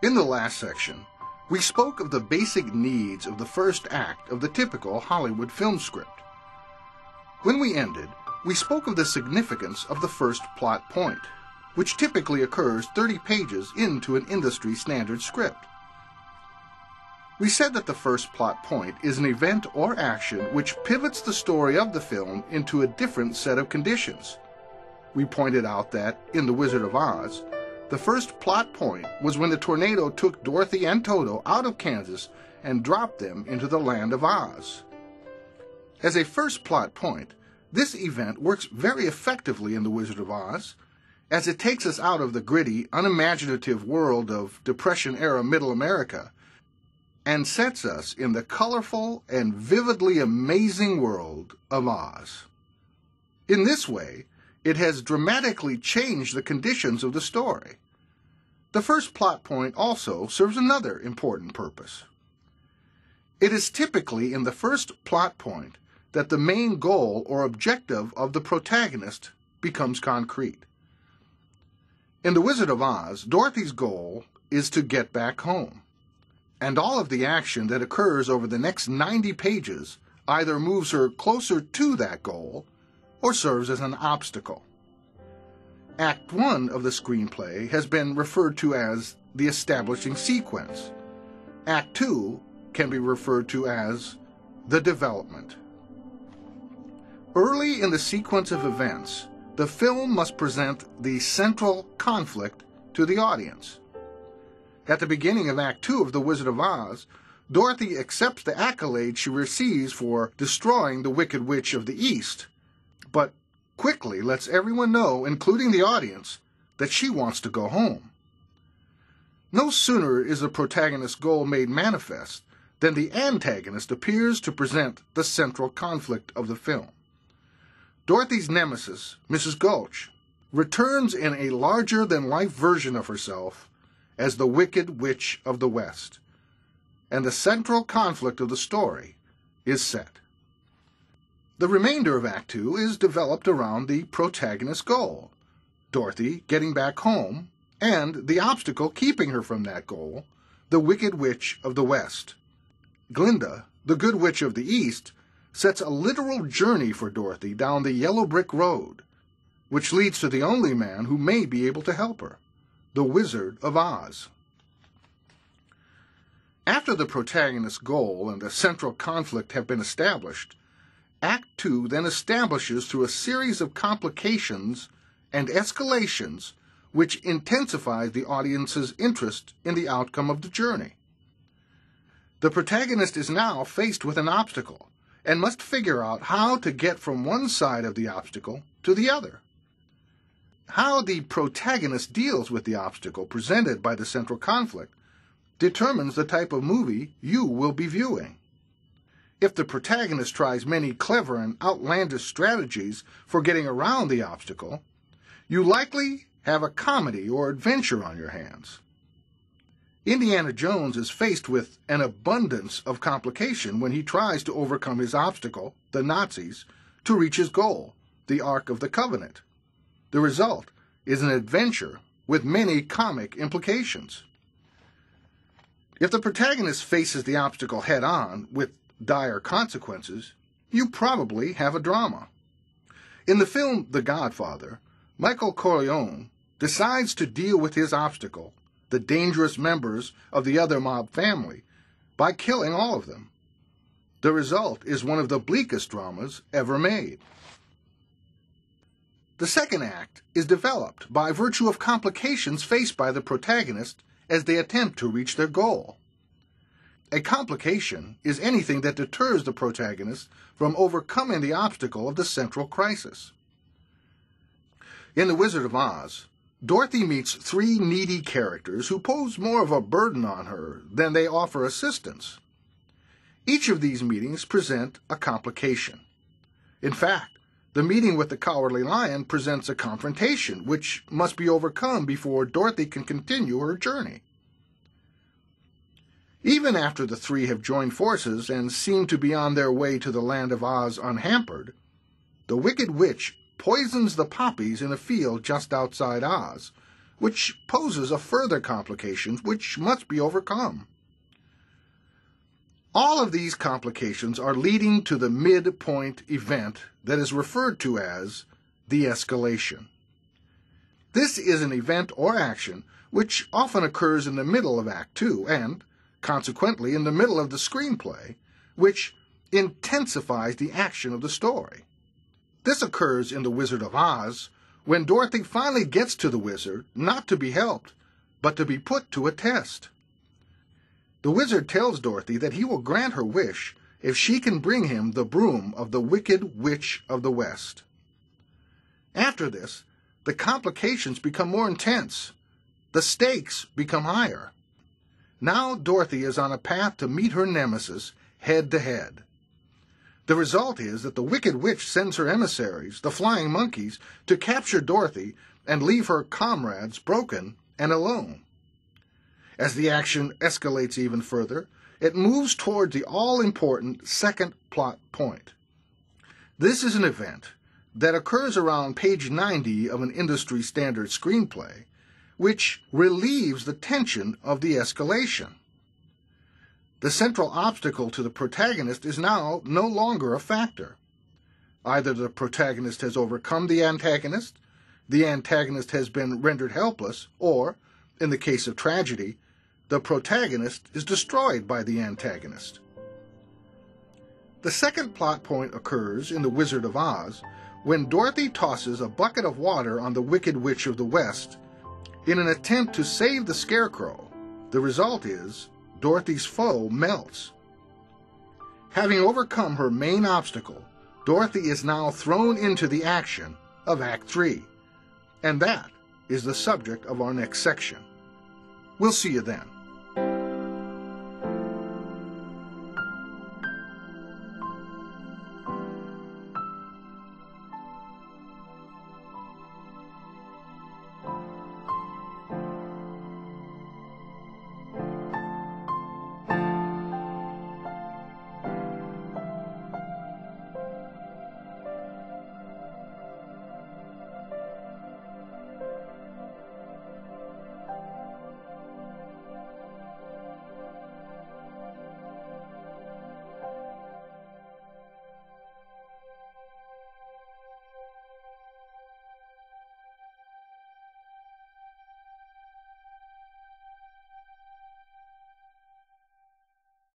In the last section, we spoke of the basic needs of the first act of the typical Hollywood film script. When we ended, we spoke of the significance of the first plot point, which typically occurs 30 pages into an industry standard script. We said that the first plot point is an event or action which pivots the story of the film into a different set of conditions. We pointed out that, in The Wizard of Oz, the first plot point was when the tornado took Dorothy and Toto out of Kansas and dropped them into the land of Oz. As a first plot point, this event works very effectively in The Wizard of Oz, as it takes us out of the gritty, unimaginative world of Depression-era Middle America and sets us in the colorful and vividly amazing world of Oz. In this way, it has dramatically changed the conditions of the story. The first plot point also serves another important purpose. It is typically in the first plot point that the main goal or objective of the protagonist becomes concrete. In The Wizard of Oz, Dorothy's goal is to get back home, and all of the action that occurs over the next 90 pages either moves her closer to that goal or serves as an obstacle. Act 1 of the screenplay has been referred to as the establishing sequence. Act 2 can be referred to as the development. Early in the sequence of events, the film must present the central conflict to the audience. At the beginning of Act 2 of The Wizard of Oz, Dorothy accepts the accolade she receives for destroying the Wicked Witch of the East, but quickly lets everyone know, including the audience, that she wants to go home. No sooner is the protagonist's goal made manifest than the antagonist appears to present the central conflict of the film. Dorothy's nemesis, Mrs. Gulch, returns in a larger-than-life version of herself as the Wicked Witch of the West, and the central conflict of the story is set. The remainder of Act 2 is developed around the protagonist's goal, Dorothy getting back home, and the obstacle keeping her from that goal, the Wicked Witch of the West. Glinda, the Good Witch of the East, sets a literal journey for Dorothy down the yellow brick road, which leads to the only man who may be able to help her, the Wizard of Oz. After the protagonist's goal and the central conflict have been established, Act 2 then establishes through a series of complications and escalations which intensifies the audience's interest in the outcome of the journey. The protagonist is now faced with an obstacle and must figure out how to get from one side of the obstacle to the other. How the protagonist deals with the obstacle presented by the central conflict determines the type of movie you will be viewing. If the protagonist tries many clever and outlandish strategies for getting around the obstacle, you likely have a comedy or adventure on your hands. Indiana Jones is faced with an abundance of complication when he tries to overcome his obstacle, the Nazis, to reach his goal, the Ark of the Covenant. The result is an adventure with many comic implications. If the protagonist faces the obstacle head-on with dire consequences, you probably have a drama. In the film The Godfather, Michael Corleone decides to deal with his obstacle, the dangerous members of the other mob family, by killing all of them. The result is one of the bleakest dramas ever made. The second act is developed by virtue of complications faced by the protagonist as they attempt to reach their goal. A complication is anything that deters the protagonist from overcoming the obstacle of the central crisis. In The Wizard of Oz, Dorothy meets 3 needy characters who pose more of a burden on her than they offer assistance. Each of these meetings present a complication. In fact, the meeting with the Cowardly Lion presents a confrontation which must be overcome before Dorothy can continue her journey. Even after the 3 have joined forces and seem to be on their way to the land of Oz unhampered, the Wicked Witch poisons the poppies in a field just outside Oz, which poses a further complication which must be overcome. All of these complications are leading to the midpoint event that is referred to as the escalation. This is an event or action which often occurs in the middle of Act 2 and, consequently, in the middle of the screenplay, which intensifies the action of the story. This occurs in The Wizard of Oz, when Dorothy finally gets to the wizard, not to be helped, but to be put to a test. The wizard tells Dorothy that he will grant her wish if she can bring him the broom of the Wicked Witch of the West. After this, the complications become more intense. The stakes become higher. Now Dorothy is on a path to meet her nemesis head to head. The result is that the Wicked Witch sends her emissaries, the flying monkeys, to capture Dorothy and leave her comrades broken and alone. As the action escalates even further, it moves toward the all-important second plot point. This is an event that occurs around page 90 of an industry-standard screenplay, which relieves the tension of the escalation. The central obstacle to the protagonist is now no longer a factor. Either the protagonist has overcome the antagonist has been rendered helpless, or, in the case of tragedy, the protagonist is destroyed by the antagonist. The second plot point occurs in The Wizard of Oz when Dorothy tosses a bucket of water on the Wicked Witch of the West in an attempt to save the Scarecrow. The result is Dorothy's foe melts. Having overcome her main obstacle, Dorothy is now thrown into the action of Act 3, and that is the subject of our next section. We'll see you then.